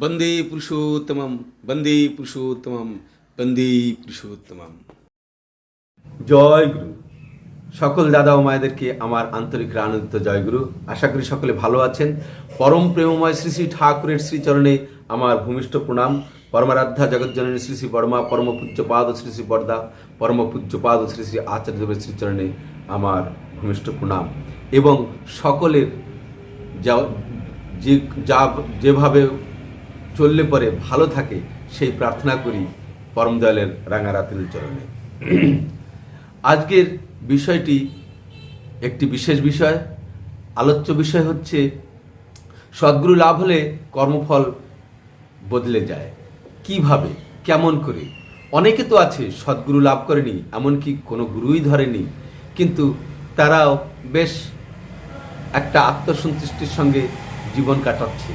বন্দে পুরুষোত্তমম, বন্দে পুরুষোত্তমম, বন্দে পুরুষোত্তমম। জয় গুরু। সকল দাদা ও মায়েদেরকে আমার আন্তরিক আনন্দিত জয় গুরু। আশা করি সকলে ভালো আছেন। পরম প্রেমময় শ্রী শ্রী ঠাকুরের শ্রীচরণে আমার ভূমিষ্ঠ প্রণাম। পরমারাধ্যা জগৎজননী শ্রী শ্রী বর্মা, পরম পূজ্য পাদ শ্রী শ্রী বরদা, পরম পূজ্য পাদ শ্রী শ্রী আচার্যদেবের শ্রীচরণে আমার ভূমিষ্ঠ প্রণাম। এবং সকলের যেভাবে চললে পরে ভালো থাকে সেই প্রার্থনা করি পরম দয়ালের রাঙারাতির চরণে। আজকের বিষয়টি একটি বিশেষ বিষয়। আলোচ্য বিষয় হচ্ছে সদ্গুরু লাভ হলে কর্মফল বদলে যায়। কিভাবে, কেমন করে? অনেকে তো আছে সদ্গুরু লাভ করেনি, এমনকি কোনো গুরুই ধরেনি, কিন্তু তারাও বেশ একটা আত্মসন্তুষ্টির সঙ্গে জীবন কাটাচ্ছে।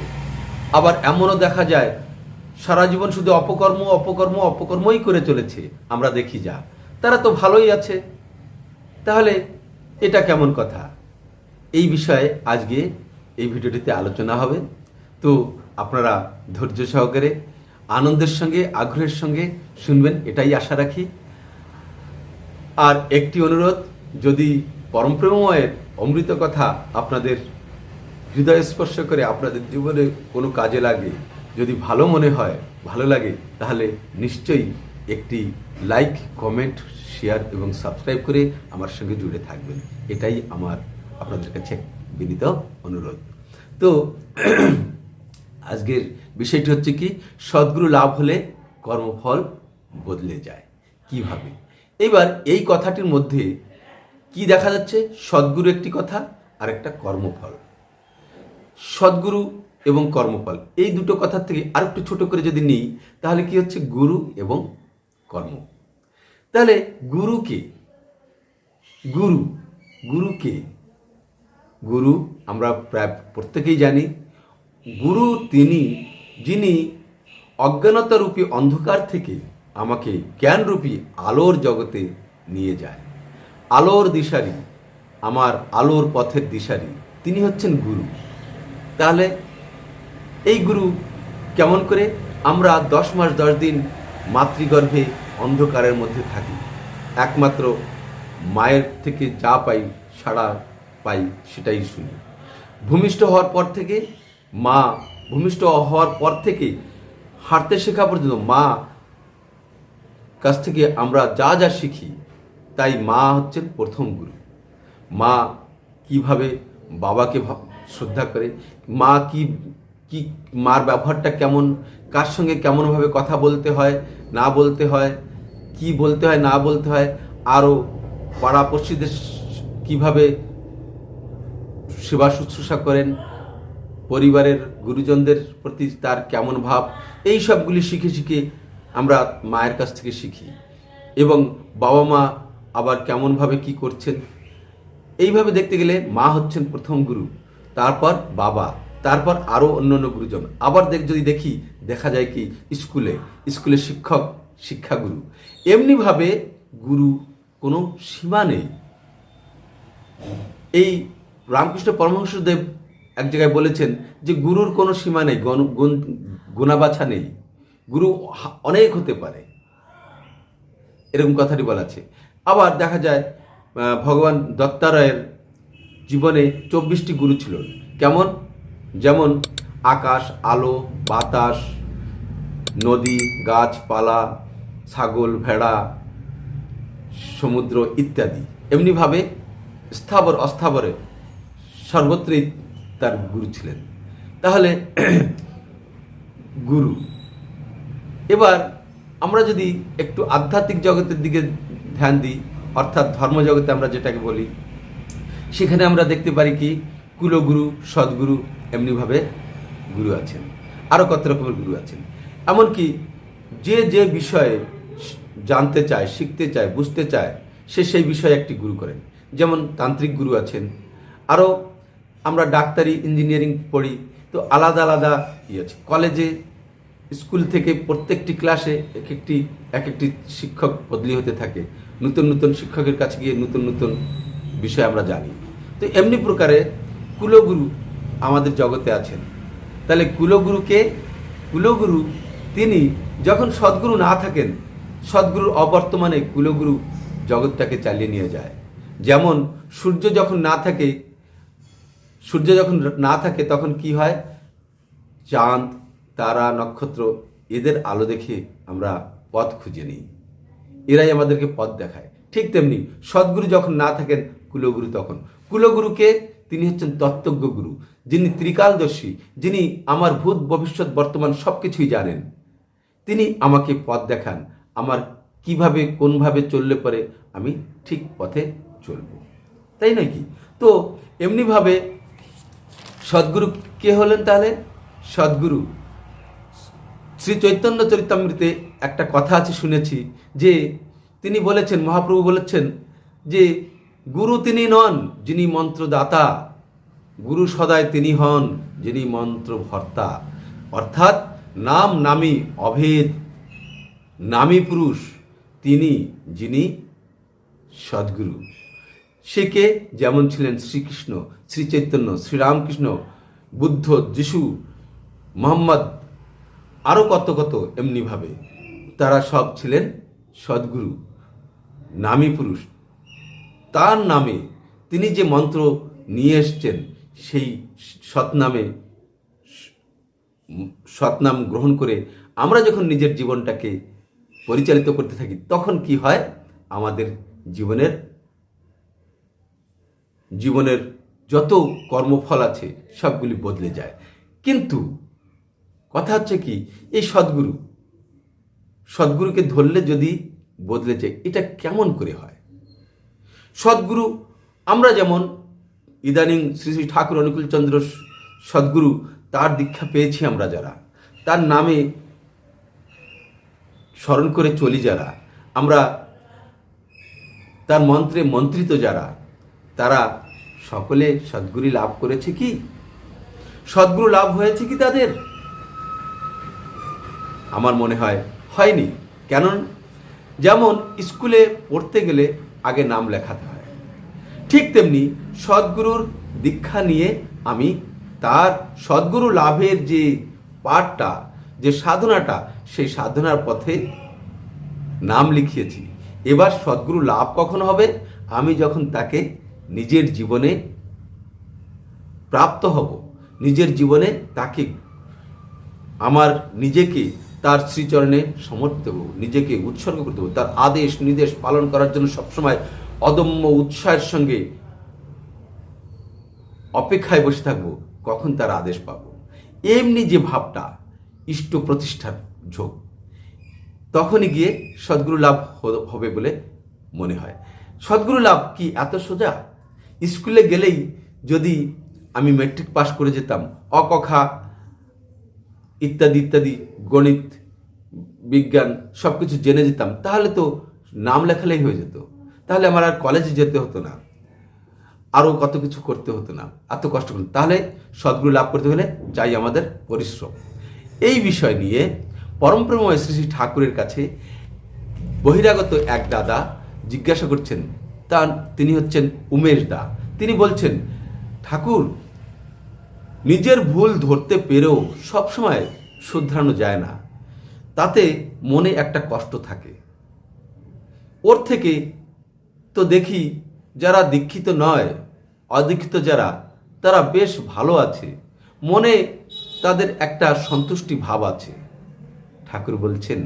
আবার এমনও দেখা যায় সারা জীবন শুধু অপকর্মই করে চলেছে, আমরা দেখি যা। তারা তো ভালোই আছে, তাহলে এটা কেমন কথা? এই বিষয়ে আজকে এই ভিডিওটিতে আলোচনা হবে। তো আপনারা ধৈর্য সহকারে আনন্দের সঙ্গে আগ্রহের সঙ্গে শুনবেন, এটাই আশা রাখি। আর একটি অনুরোধ, যদি পরমপ্রেমময়ের অমৃত কথা আপনাদের হৃদয় স্পর্শ করে আপনাদের জীবনে কোনো কাজে লাগে, যদি ভালো মনে হয়, ভালো লাগে, তাহলে নিশ্চয়ই একটি লাইক, কমেন্ট, শেয়ার এবং সাবস্ক্রাইব করে আমার সঙ্গে জুড়ে থাকবেন। এটাই আমার আপনাদের কাছে বিনীত অনুরোধ। তো আজকের বিষয়টি হচ্ছে কি, সদ্গুরু লাভ হলে কর্মফল বদলে যায় কিভাবে। এবার এই কথাটির মধ্যে কি দেখা যাচ্ছে? সদ্গুরু একটি কথা, আর একটা কর্মফল। সদ্গুরু এবং কর্মফল, এই দুটো কথার থেকে আর একটু ছোট করে যদি নিই, তাহলে কি হচ্ছে? গুরু এবং কর্ম। তাহলে গুরু কে? গুরু কে? গুরু আমরা প্রায় প্রত্যেকেই জানি। গুরু তিনি, যিনি অজ্ঞানতারূপী অন্ধকার থেকে আমাকে জ্ঞানরূপী আলোর জগতে নিয়ে যায়। আলোর দিশারি, আমার আলোর পথের দিশারি, তিনি হচ্ছেন গুরু। তাহলে এই গুরু কেমন করে? আমরা 10 মাস 10 দিন মাতৃগর্ভে অন্ধকারের মধ্যে থাকি, একমাত্র মায়ের থেকে যা পাই, সাড়া পাই, সেটাই শুনি। ভূমিষ্ঠ হওয়ার পর থেকে হাঁটতে শেখা পর্যন্ত মা কাছ থেকে আমরা যা যা শিখি, তাই মা হচ্ছেন প্রথম গুরু। মা কিভাবে বাবাকে শ্রদ্ধা করে, মা কি মার ব্যবহারটা কেমন, কার সঙ্গে কেমনভাবে কথা বলতে হয় না বলতে হয়, কি বলতে হয় না বলতে হয়, আরও পাড়াপড়শিদের কিভাবে সেবা শুশ্রূষা করেন, পরিবারের গুরুজনদের প্রতি তার কেমন ভাব, এই সবগুলি শিখে আমরা মায়ের কাছ থেকে শিখি। এবং বাবা মা আবার কেমনভাবে কি করছেন, এইভাবে দেখতে গেলে মা হচ্ছেন প্রথম গুরু, তারপর বাবা, তারপর আরও অন্যান্য গুরুজন। আবার যদি দেখি, দেখা যায় কি স্কুলে শিক্ষক, শিক্ষাগুরু। এমনিভাবে গুরু কোনো সীমা নেই। এই রামকৃষ্ণ পরমহংসদেব এক জায়গায় বলেছেন যে গুরুর কোনো সীমা নেই, গুণাবাছা নেই, গুরু অনেক হতে পারে, এরকম কথাটি বলা আছে। আবার দেখা যায় ভগবান দত্তাত্রেয়ের জীবনে 24টি গুরু ছিল। কেমন? যেমন আকাশ, আলো, বাতাস, নদী, গাছপালা, ছাগল, ভেড়া, সমুদ্র ইত্যাদি। এমনিভাবে স্থাবর অস্থাবরে সর্বত্রই তার গুরু ছিলেন। তাহলে গুরু। এবার আমরা যদি একটু আধ্যাত্মিক জগতের দিকে ধ্যান দিই, অর্থাৎ ধর্মজগতে আমরা যেটাকে বলি, সেখানে আমরা দেখতে পারি কি, কুলগুরু, সদ্গুরু, এমনিভাবে গুরু আছেন। আরও কত রকমের গুরু আছেন। এমনকি যে বিষয়ে জানতে চায়, শিখতে চায়, বুঝতে চায়, সেই বিষয়ে একটি গুরু করেন। যেমন তান্ত্রিক গুরু আছেন। আরও আমরা ডাক্তারি, ইঞ্জিনিয়ারিং পড়ি, তো আলাদা আলাদা আছে। কলেজে, স্কুল থেকে প্রত্যেকটি ক্লাসে এক একটি শিক্ষক বদলি হতে থাকে। নতুন শিক্ষকের কাছে গিয়ে নতুন বিষয় আমরা জানি। তো এমনি প্রকারে কুলগুরু আমাদের জগতে আছেন। তাহলে কুলগুরুকে কুলগুরু তিনি যখন সদ্গুরু না থাকেন, সদ্গুরুর অবর্তমানে কুলগুরু জগৎটাকে চালিয়ে নিয়ে যায়। যেমন সূর্য যখন না থাকে তখন কি হয়? চাঁদ, তারা, নক্ষত্র এদের আলো দেখে আমরা পথ খুঁজে নিই, এরাই আমাদেরকে পথ দেখায়। ঠিক তেমনি সদ্গুরু যখন না থাকেন, কুলগুরু তখন। কুলগুরুকে তিনি হচ্ছেন তত্ত্বজ্ঞ গুরু, যিনি ত্রিকালদর্শী, যিনি আমার ভূত ভবিষ্যৎ বর্তমান সব কিছুই জানেন। তিনি আমাকে পথ দেখান, আমার কিভাবে কোনভাবে চললে পরে আমি ঠিক পথে চলব, তাই নয় কি? তো এমনিভাবে সদ্গুরু কে হলেন তাহলে? সদ্গুরু শ্রী চৈতন্য চরিতামৃতে একটা কথা আছে, শুনেছি যে তিনি বলেছেন, মহাপ্রভু বলেছেন যে গুরু তিনি নন যিনি মন্ত্রদাতা, গুরু সদায় তিনি হন যিনি মন্ত্র ভর্তা। অর্থাৎ নাম নামী অভেদ নামী পুরুষ তিনি, যিনি সদ্গুরু। সে কে? যেমন ছিলেন শ্রীকৃষ্ণ, শ্রী চৈতন্য, শ্রীরামকৃষ্ণ, বুদ্ধ, যিশু, মোহাম্মদ, আরও কত কত এমনিভাবে তারা সব ছিলেন সদ্গুরু, নামী পুরুষ। তার নামে তিনি যে মন্ত্র নিয়ে এসছেন, সেই সৎনাম গ্রহণ করে আমরা যখন নিজের জীবনটাকে পরিচালিত করতে থাকি, তখন কি হয়? আমাদের জীবনের যত কর্মফল আছে সবগুলি বদলে যায়। কিন্তু কথা হচ্ছে কি, এই সদ্গুরুকে ধরলে যদি বদলে যায়, এটা কেমন করে হয়? সদ্গুরু আমরা যেমন ইদানিং শ্রী শ্রী ঠাকুর অনুকূলচন্দ্র সদ্গুরু, তার দীক্ষা পেয়েছি আমরা যারা, তার নামে স্মরণ করে চলি যারা, আমরা তার মন্ত্রে মন্ত্রিত যারা, তারা সকলে সদ্গুরু লাভ করেছে কি? সদ্গুরু লাভ হয়েছে কি তাদের? আমার মনে হয় হয়নি। কেন? যেমন স্কুলে পড়তে গেলে আগে নাম লেখাতে হয়, ঠিক তেমনি সদ্গুরুর দীক্ষা নিয়ে আমি তার সদ্গুরু লাভের যে পাঠটা, যে সাধনাটা, সেই সাধনার পথে নাম লিখিয়েছি। এবার সদ্গুরু লাভ কখন হবে? আমি যখন তাকে নিজের জীবনে প্রাপ্ত হব, নিজের জীবনে তাকে আমার নিজেকে তার শ্রীচরণে সমর্পিত হব, নিজেকে উৎসর্গ করতে হব, তার আদেশ নির্দেশ পালন করার জন্য সবসময় অদম্য উৎসাহের সঙ্গে অপেক্ষায় বসে থাকবো কখন তার আদেশ পাবো। এমনি যে ভাবটা, ইষ্ট প্রতিষ্ঠার ঝোঁক, তখনই গিয়ে সদ্গুরু লাভ হবে বলে মনে হয়। সদ্গুরু লাভ কি এত সোজা? স্কুলে গেলেই যদি আমি মেট্রিক পাস করে যেতাম, অকখা ইত্যাদি ইত্যাদি গণিত বিজ্ঞান সব কিছু জেনে যেতাম, তাহলে তো নাম লেখালেই হয়ে যেত, তাহলে আমার আর কলেজে যেতে হতো না, আরও কত কিছু করতে হতো না, এত কষ্ট করতে। তাহলে সদ্গুরু লাভ করতে হলে চাই আমাদের পরিশ্রম। এই বিষয় নিয়ে পরমপ্রেমময় শ্রী শ্রী ঠাকুরের কাছে বহিরাগত এক দাদা জিজ্ঞাসা করছেন, তিনি হচ্ছেন উমেশ দা। তিনি বলছেন, ঠাকুর, নিজের ভুল ধরতে পেরেও সবসময় শুধরানো যায় না, তাতে মনে একটা কষ্ট থাকে। ওর থেকে তো দেখি যারা দীক্ষিত নয়, অদীক্ষিত যারা, তারা বেশ ভালো আছে, মনে তাদের একটা সন্তুষ্টি ভাব আছে। ঠাকুর বলছেন,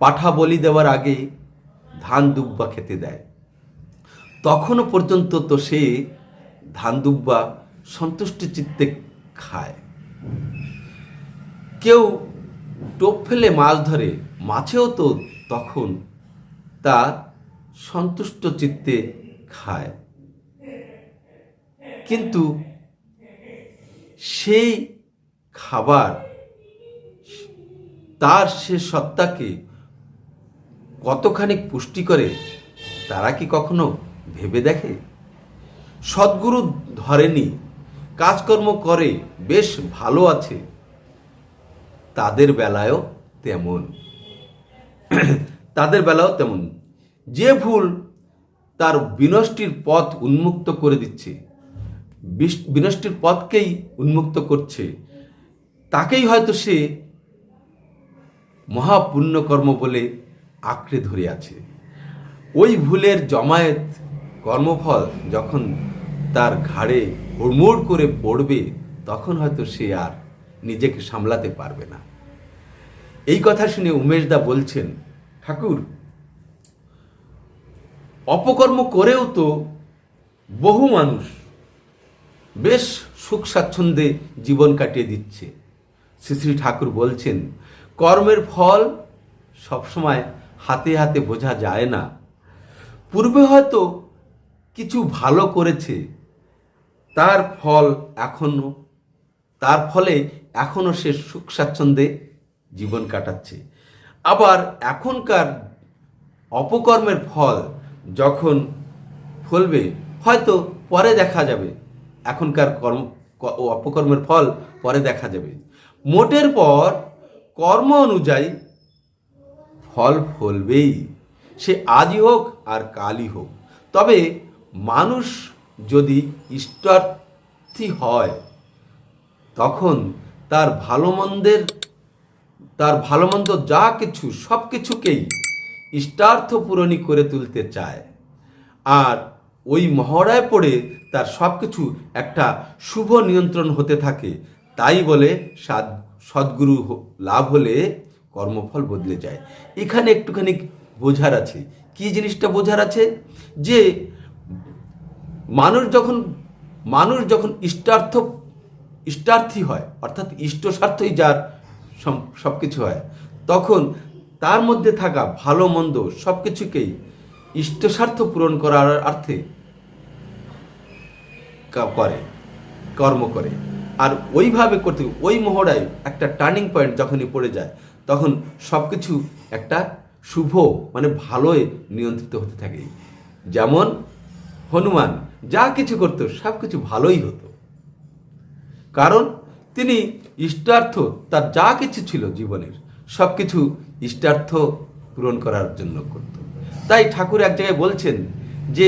পাঠা বলি দেওয়ার আগে ধান দুব্বা খেতে দেয়, তখনও পর্যন্ত তো সে ধান দুব্বা সন্তুষ্টি চিত্তে খায়। কেউ টোপ ফেলে মাছ ধরে, মাছেও তো তখন তা সন্তুষ্ট চিত্তে খায়, কিন্তু সেই খাবার তার সে সত্তাকে কতখানি পুষ্টি করে, তারা কি কখনো ভেবে দেখে? সদ্গুরু ধরেনি, কাজকর্ম করে, বেশ ভালো আছে, তাদের বেলায়ও তেমন। যে ভুল তার বিনষ্টির পথ উন্মুক্ত করে দিচ্ছে, বিনষ্টির পথকেই উন্মুক্ত করছে, তাকেই হয়তো সে মহাপুণ্যকর্ম বলে আঁকড়ে ধরে আছে। ওই ভুলের জমায়েত কর্মফল যখন তার ঘাড়ে হুড়মুড় করে পড়বে, তখন হয়তো সে আর নিজেকে সামলাতে পারবে না। এই কথা শুনে উমেশদা বলছেন, ঠাকুর, অপকর্ম করেও তো বহু মানুষ বেশ সুখ স্বাচ্ছন্দ্যে জীবন কাটিয়ে দিচ্ছে। শ্রী শ্রী ঠাকুর বলছেন, কর্মের ফল সবসময় হাতে হাতে বোঝা যায় না। পূর্বে হয়তো কিছু ভালো করেছে, তার ফলে এখনো সে সুখ স্বাচ্ছন্দ্যে জীবন কাটাচ্ছে। আবার এখনকার অপকর্মের ফল যখন ফলবে, হয়তো পরে দেখা যাবে, এখনকার অপকর্মের ফল পরে দেখা যাবে। মোটের পর কর্ম অনুযায়ী ফল ফলবেই, সে আজই হোক আর কালই হোক। তবে মানুষ যদি ইষ্টার্থী হয়, তখন তার ভালো মন্দ যা কিছু সব কিছুকেই ইষ্টার্থ পূরণই করে তুলতে চায়। আর ওই মহড়ায় পড়ে তার সব কিছু একটা শুভ নিয়ন্ত্রণ হতে থাকে। তাই বলে সদ্গুরু লাভ হলে কর্মফল বদলে যায়। এখানে একটুখানি বোঝার আছে। কি জিনিসটা বোঝার আছে? যে মানুষ যখন ইষ্টার্থী হয়, অর্থাৎ ইষ্ট স্বার্থই যার সব কিছু হয়, তখন তার মধ্যে থাকা ভালো মন্দ সব কিছুকেই ইষ্ট স্বার্থ পূরণ করার অর্থে কর্ম করে। আর ওইভাবে করতে ওই মহড়ায় একটা টার্নিং পয়েন্ট যখনই পড়ে যায়, তখন সব কিছু একটা শুভ মানে ভালোয় নিয়ন্ত্রিত হতে থাকে। যেমন হনুমান যা কিছু করতো সব কিছু ভালোই হতো, কারণ তিনি ইষ্টার্থ, তার যা কিছু ছিল জীবনের সব কিছু ইষ্টার্থ পূরণ করার জন্য করত। তাই ঠাকুর এক জায়গায় বলছেন যে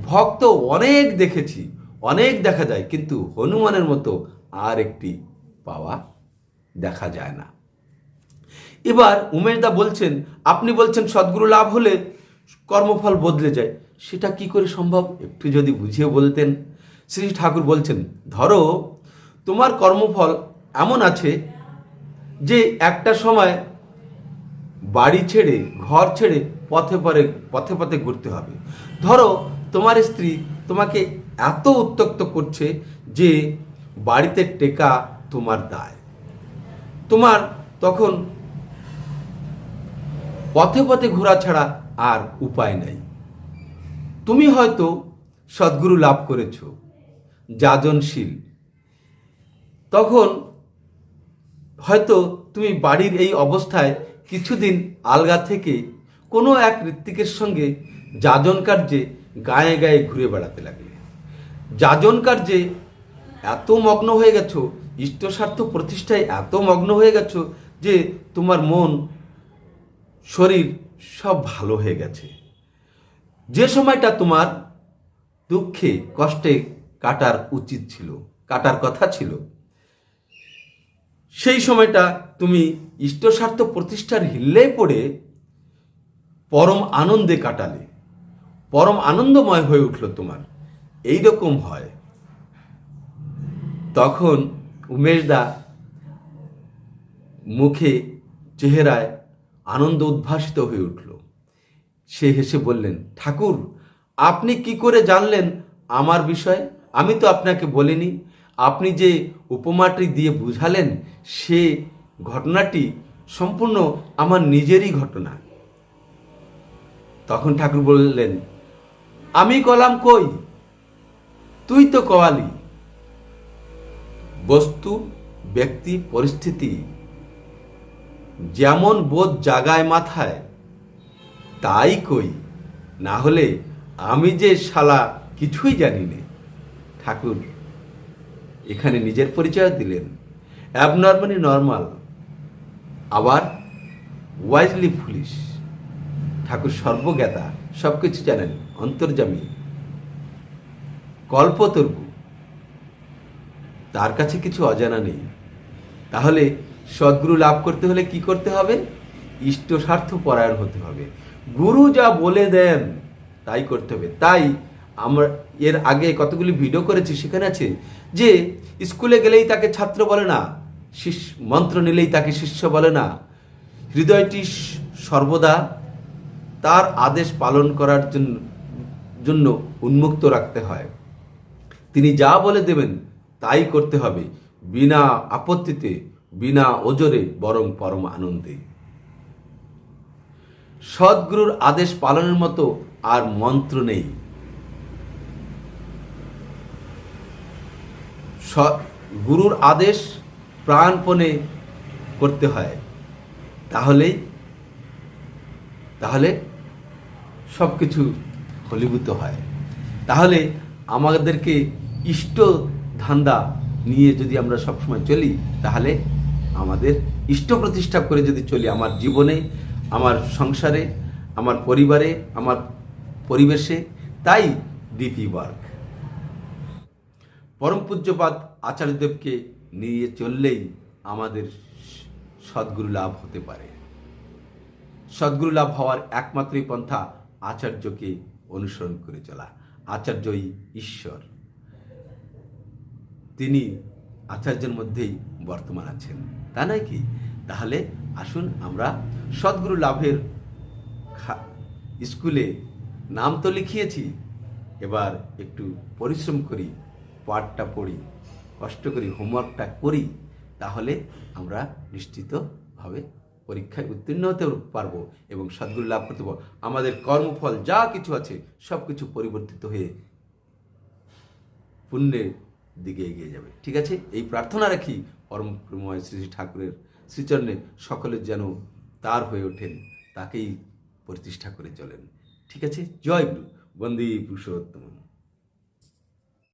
ভক্ত অনেক দেখেছি, অনেক দেখা যায়, কিন্তু হনুমানের মতো আর একটি পাওয়া দেখা যায় না। এবার উমেশদা বলছেন, আপনি বলছেন সদ্গুরু লাভ হলে কর্মফল বদলে যায়, সেটা কি করে সম্ভব? একটু যদি বুঝিয়ে বলতেন। শ্রী ঠাকুর বলছেন, ধরো তোমার কর্মফল এমন আছে যে একটা সময় বাড়ি ছেড়ে, ঘর ছেড়ে পথে পথে ঘুরতে হবে। ধরো তোমার স্ত্রী তোমাকে এত উত্ত্যক্ত করছে যে বাড়িতে টেকা তোমার দায়। তোমার তখন পথে পথে ঘোরা ছাড়া আর উপায় নাই। তুমি হয়তো সদ্গুরু লাভ করেছ, যাজনশীল, তখন হয়তো তুমি বাড়ির এই অবস্থায় কিছুদিন আলগা থেকে কোনো এক ঋত্বিকের সঙ্গে যাজন কার্যে গায়ে গায়ে ঘুরে বেড়াতে লাগলে। যাজন কার্যে এত মগ্ন হয়ে গেছো, ইষ্টস্বার্থ প্রতিষ্ঠায় এত মগ্ন হয়ে গেছো যে তোমার মন শরীর সব ভালো হয়ে গেছে। যে সময়টা তোমার দুঃখে কষ্টে কাটার কথা ছিল, সেই সময়টা তুমি ইষ্টস্বার্থ প্রতিষ্ঠার হিল্লে পড়ে পরম আনন্দে কাটালে, পরম আনন্দময় হয়ে উঠল তোমার। এই রকম হয়। তখন উমেশদা মুখে চেহারায় আনন্দ উদ্ভাসিত হয়ে উঠল। সে হেসে বললেন, ঠাকুর, আপনি কি করে জানলেন আমার বিষয়? আমি তো আপনাকে বলিনি। আপনি যে উপমাটি দিয়ে বুঝালেন, সে ঘটনাটি সম্পূর্ণ আমার নিজেরই ঘটনা। তখন ঠাকুর বললেন, আমি কলাম কই, তুই তো কওয়ালি। বস্তু, ব্যক্তি, পরিস্থিতি যেমন বোধ জাগায় মাথায়, তাই কই, না হলে আমি যে শালা কিছুই জানি না। ঠাকুর এখানে নিজের পরিচয় দিলেন। অ্যাবনর্মালি নর্মাল, আবার ওয়াইজলি ফুলিশ। ঠাকুর সর্বজ্ঞাতা, সব কিছু জানেন, অন্তর্যামী, কল্পতরু, তার কাছে কিছু অজানা নেই। তাহলে সদ্গুরু লাভ করতে হলে কি করতে হবে? ইষ্ট স্বার্থ পরায়ণ হতে হবে। গুরু যা বলে দেন তাই করতে হবে। তাই আমরা এর আগে কতগুলি ভিডিও করেছি, সেখানে আছে যে স্কুলে গেলেই তাকে ছাত্র বলে না, মন্ত্র নিলেই তাকে শিষ্য বলে না, হৃদয়টি সর্বদা তার আদেশ পালন করার জন্য উন্মুক্ত রাখতে হয়। তিনি যা বলে দেবেন তাই করতে হবে, বিনা আপত্তিতে, বিনা ওজরে, বরং পরম আনন্দে। সদ্গুরুর আদেশ পালনের মতো আর মন্ত্র নেই। গুরুর আদেশ প্রাণপণে করতে হয়, তাহলে সব কিছু ফলীভূত হয়। তাহলে আমাদেরকে ইষ্ট ধান্দা নিয়ে যদি আমরা সবসময় চলি, তাহলে আমাদের ইষ্ট প্রতিষ্ঠা করে যদি চলি আমার জীবনে, আমার সংসারে, আমার পরিবারে, আমার পরিবেশে, তাই ডিপি ওয়ার্ক। পরম পূজ্যপাদ আচার্যদেবকে নিয়ে চললেই আমাদের সদ্গুরু লাভ হতে পারে। সদ্গুরু লাভ হওয়ার একমাত্রই পন্থা আচার্যকে অনুসরণ করে চলা। আচার্যই ঈশ্বর, তিনি আচার্যের মধ্যেই বর্তমান আছেন, তা নয় কি? তাহলে আসুন আমরা সদ্গুরু লাভের স্কুলে নাম তো লিখিয়েছি, এবার একটু পরিশ্রম করি, পাঠটা পড়ি, কষ্ট করি, হোমওয়ার্কটা করি, তাহলে আমরা নিশ্চিতভাবে পরীক্ষায় উত্তীর্ণ হতে পারবো এবং সদ্গুরু লাভ করতে পারবো। আমাদের কর্মফল যা কিছু আছে সব কিছু পরিবর্তিত হয়ে পুণ্যের দিকে এগিয়ে যাবে। ঠিক আছে, এই প্রার্থনা রাখি পরম প্রেমময় শ্রী শ্রী ঠাকুরের শ্রীচরণে সকলের যেন তার হয়ে ওঠেন, তাকেই প্রতিষ্ঠা করে চলেন। ঠিক আছে, জয় গুরু, বন্দে পুরুষোত্তম।